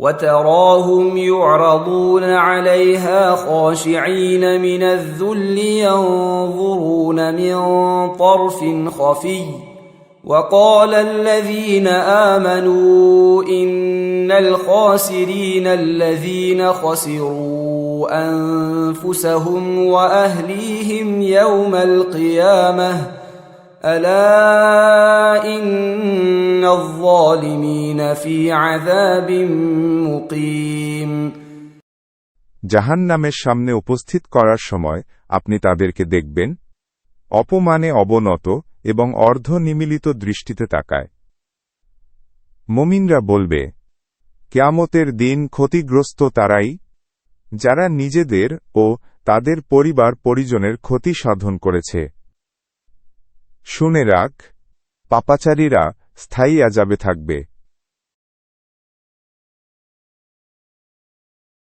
وتراهم يعرضون عليها خاشعين من الذل ينظرون من طرف خفي وقال الذين آمنوا إن الخاسرين الذين خسروا أنفسهم وأهليهم يوم القيامة ألا إن الظالمين في عذاب مقيم জাহান্নামের সামনে উপস্থিত করার সময় আপনি তাদেরকে দেখবেন অপমানে অবনত এবং অর্ধনিমীলিত দৃষ্টিতে তাকায়। মুমিনরা বলবে, কিয়ামতের দিন ক্ষতিগ্রস্ত তারাই যারা নিজেদের ও তাদের পরিবার পরিজনের ক্ষতি সাধন করেছে। শুনে রাখ, পাপাচারীরা স্থায়ী আযাবে থাকবে।